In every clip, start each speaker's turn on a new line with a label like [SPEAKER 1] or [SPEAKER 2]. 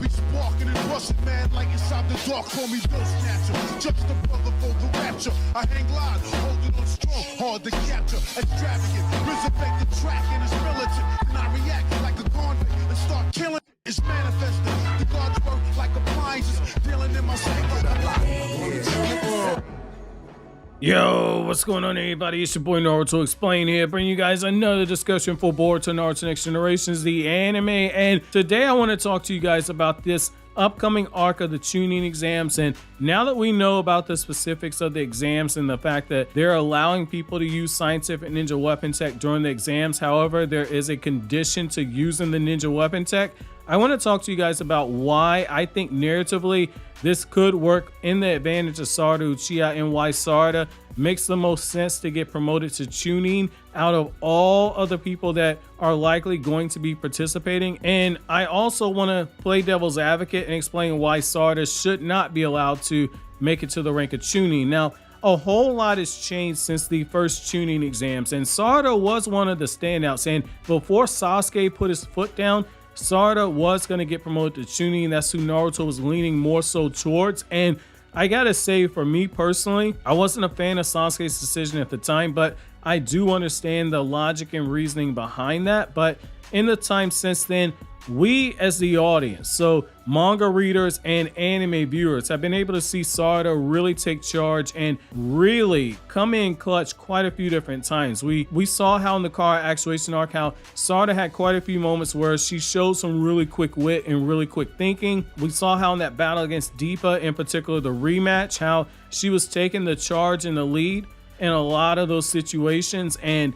[SPEAKER 1] be sparking and rushing, man, like inside the dark. Call me Bill Snatcher, just the brother for the rapture. I hang glide, holding on strong, hard to capture, extravagant, resurrect the track and it's militant. And I react like a convict and start killing. It's manifested. The gods work like appliances, dealing in my sacred life.
[SPEAKER 2] Yo, what's going on, everybody? It's your boy Naruto Explain here, bringing you guys another discussion for Boruto Naruto Next Generations, the anime. And today I want to talk to you guys about this upcoming arc of the Chunin exams. And now that we know about the specifics of the exams and the fact that they're allowing people to use scientific ninja weapon tech during the exams, however, there is a condition to using the ninja weapon tech. I want to talk to you guys about why I think narratively this could work in the advantage of Sarada Uchiha and why Sarada makes the most sense to get promoted to Chunin out of all other people that are likely going to be participating. And I also want to play devil's advocate and explain why Sarada should not be allowed to make it to the rank of Chunin. Now, a whole lot has changed since the first Chunin exams, and Sarada was one of the standouts. And before Sasuke put his foot down, Sarada was going to get promoted to Chunin. That's who Naruto was leaning more so towards. And I gotta say, for me personally, I wasn't a fan of Sasuke's decision at the time, but I do understand the logic and reasoning behind that. But in the time since then, we as the audience, so manga readers and anime viewers, have been able to see Sarada really take charge and really come in clutch quite a few different times. We saw how in the car actuation arc, how Sarada had quite a few moments where she showed some really quick wit and really quick thinking. We saw how in that battle against Deepa, in particular the rematch, how she was taking the charge and the lead in a lot of those situations, and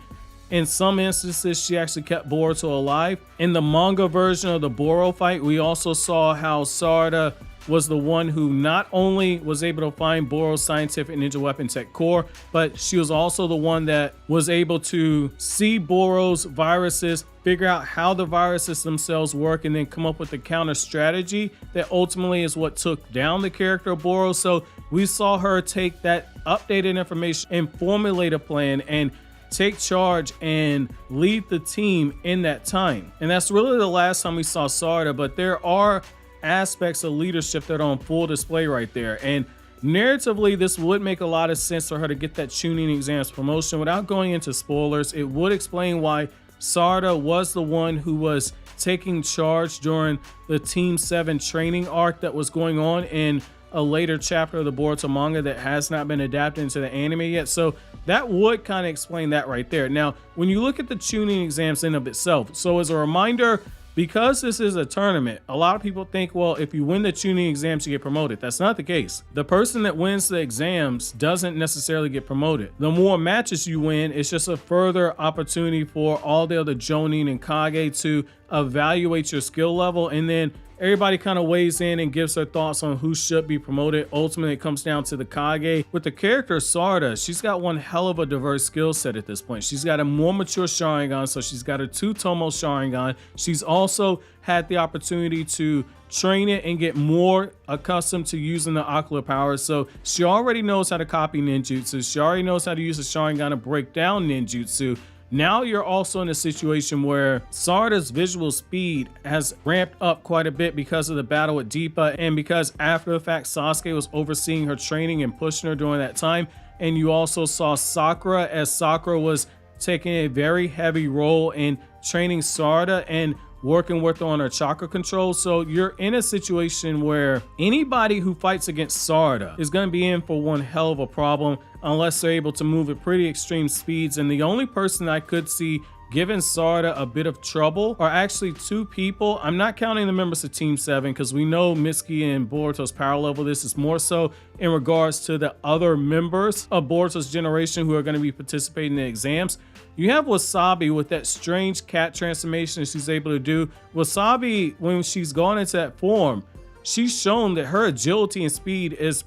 [SPEAKER 2] in some instances, she actually kept Boruto alive. In the manga version of the Boro fight, we also saw how Sarada was the one who not only was able to find Boro's scientific ninja weapon tech core, but she was also the one that was able to see Boro's viruses, figure out how the viruses themselves work, and then come up with the counter strategy that ultimately is what took down the character of Boro. So we saw her take that updated information and formulate a plan and take charge and lead the team in that time. And that's really the last time we saw Sarada, but there are aspects of leadership that are on full display right there. And narratively, this would make a lot of sense for her to get that Chunin exams promotion. Without going into spoilers, it would explain why Sarada was the one who was taking charge during the Team 7 training arc that was going on in a later chapter of the Boruto manga that has not been adapted into the anime yet. So that would kind of explain that right there. Now, when you look at the Chunin exams in of itself, so as a reminder, because this is a tournament, a lot of people think, well, if you win the Chunin exams, you get promoted. That's not the case. The person that wins the exams doesn't necessarily get promoted. The more matches you win, it's just a further opportunity for all the other Jonin and Kage to evaluate your skill level, and then everybody kind of weighs in and gives their thoughts on who should be promoted. Ultimately, it comes down to the Kage. With the character Sarada, she's got one hell of a diverse skill set at this point. She's got a more mature Sharingan, so she's got her 2 Tomo Sharingan. She's also had the opportunity to train it and get more accustomed to using the ocular power. So she already knows how to copy ninjutsu. She already knows how to use a Sharingan to break down ninjutsu. Now you're also in a situation where Sarada's visual speed has ramped up quite a bit because of the battle with Deepa, and because after the fact Sasuke was overseeing her training and pushing her during that time. And you also saw Sakura, as Sakura was taking a very heavy role in training Sarada and working with her on her chakra control. So you're in a situation where anybody who fights against Sarada is going to be in for one hell of a problem unless they're able to move at pretty extreme speeds. And the only person I could see giving Sarada a bit of trouble are actually 2 people. I'm not counting the members of Team 7 because we know Mitsuki and Boruto's power level. This is more so in regards to the other members of Boruto's generation who are going to be participating in the exams. You have Wasabi with that strange cat transformation that she's able to do. Wasabi, when she's gone into that form, she's shown that her agility and speed is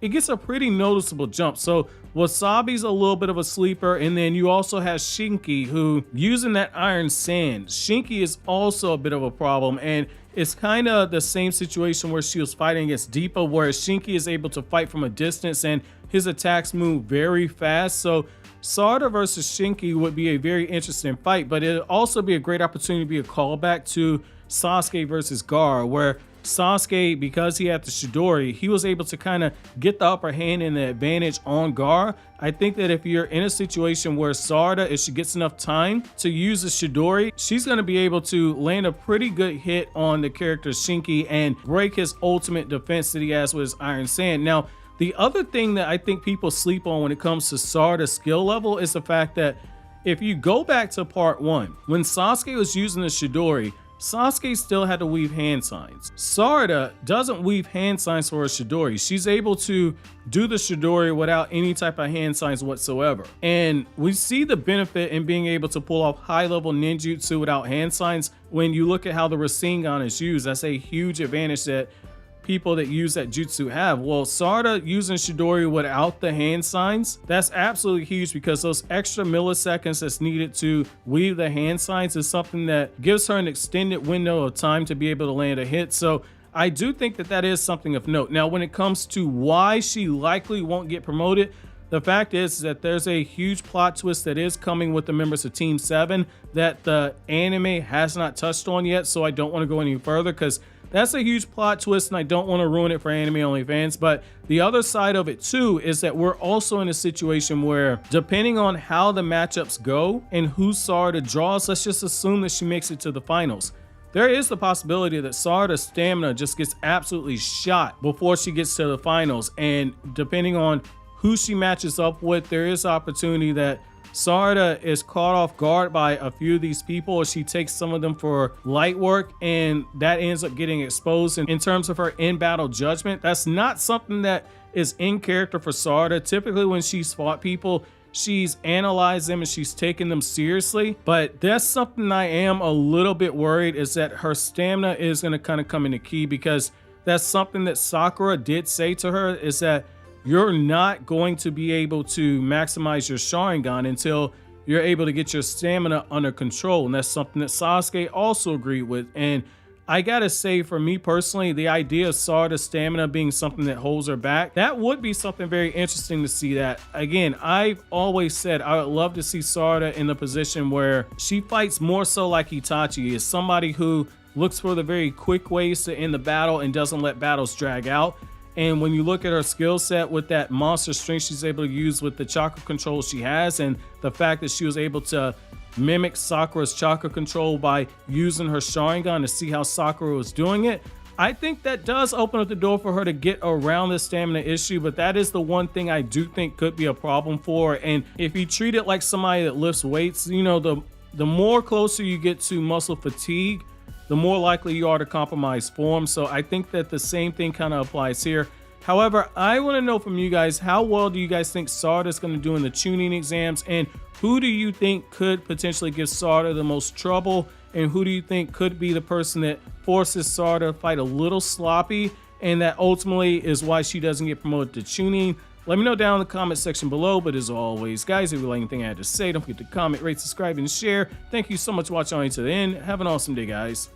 [SPEAKER 2] it gets a pretty noticeable jump. So Wasabi's a little bit of a sleeper, and then you also have Shinki, who using that iron sand. Shinki is also a bit of a problem, and it's kind of the same situation where she was fighting against Deepa, where Shinki is able to fight from a distance and his attacks move very fast. So Sarada versus Shinki would be a very interesting fight, but it'd also be a great opportunity to be a callback to Sasuke versus Gaara, where Sasuke, because he had the Chidori, he was able to kind of get the upper hand and the advantage on Gaara. I think that if you're in a situation where Sarada, if she gets enough time to use the Chidori, she's going to be able to land a pretty good hit on the character Shinki and break his ultimate defense that he has with his Iron Sand. Now, the other thing that I think people sleep on when it comes to Sarada's skill level is the fact that if you go back to part 1, when Sasuke was using the Chidori, Sasuke still had to weave hand signs. Sarada doesn't weave hand signs for her Chidori. She's able to do the Chidori without any type of hand signs whatsoever. And we see the benefit in being able to pull off high-level ninjutsu without hand signs. When you look at how the Rasengan is used, that's a huge advantage that people that use that jutsu have. Well, Sarada using Chidori without the hand signs, that's absolutely huge, because those extra milliseconds that's needed to weave the hand signs is something that gives her an extended window of time to be able to land a hit. So I do think that that is something of note. Now, when it comes to why she likely won't get promoted, the fact is that there's a huge plot twist that is coming with the members of Team 7 that the anime has not touched on yet, so I don't want to go any further because that's a huge plot twist and I don't want to ruin it for anime only fans. But the other side of it too is that we're also in a situation where, depending on how the matchups go and who Sarada draws, let's just assume that she makes it to the finals. There is the possibility that Sarada's stamina just gets absolutely shot before she gets to the finals, and depending on who she matches up with, there is opportunity that Sarada is caught off guard by a few of these people, or she takes some of them for light work, and that ends up getting exposed in terms of her in-battle judgment. That's not something that is in character for Sarada. Typically when she's fought people, she's analyzed them and she's taken them seriously, but that's something I am a little bit worried, is that her stamina is going to kind of come into key, because that's something that Sakura did say to her, is that you're not going to be able to maximize your Sharingan until you're able to get your stamina under control. And that's something that Sasuke also agreed with. And I gotta say, for me personally, the idea of Sarada's stamina being something that holds her back, that would be something very interesting to see. That, again, I've always said I would love to see Sarada in the position where she fights more so like Itachi, is somebody who looks for the very quick ways to end the battle and doesn't let battles drag out. And when you look at her skill set with that monster strength she's able to use with the chakra control she has, and the fact that she was able to mimic Sakura's chakra control by using her Sharingan to see how Sakura was doing it, I think that does open up the door for her to get around the stamina issue. But that is the one thing I do think could be a problem for her. And if you treat it like somebody that lifts weights, you know, the more closer you get to muscle fatigue, the more likely you are to compromise form. So I think that the same thing kind of applies here. However, I want to know from you guys, how well do you guys think Sarada is going to do in the Chunin exams? And who do you think could potentially give Sarada the most trouble? And who do you think could be the person that forces Sarada to fight a little sloppy, and that ultimately is why she doesn't get promoted to Chunin? Let me know down in the comment section below. But as always, guys, if you like anything I had to say, don't forget to comment, rate, subscribe, and share. Thank you so much for watching all the way to the end. Have an awesome day, guys.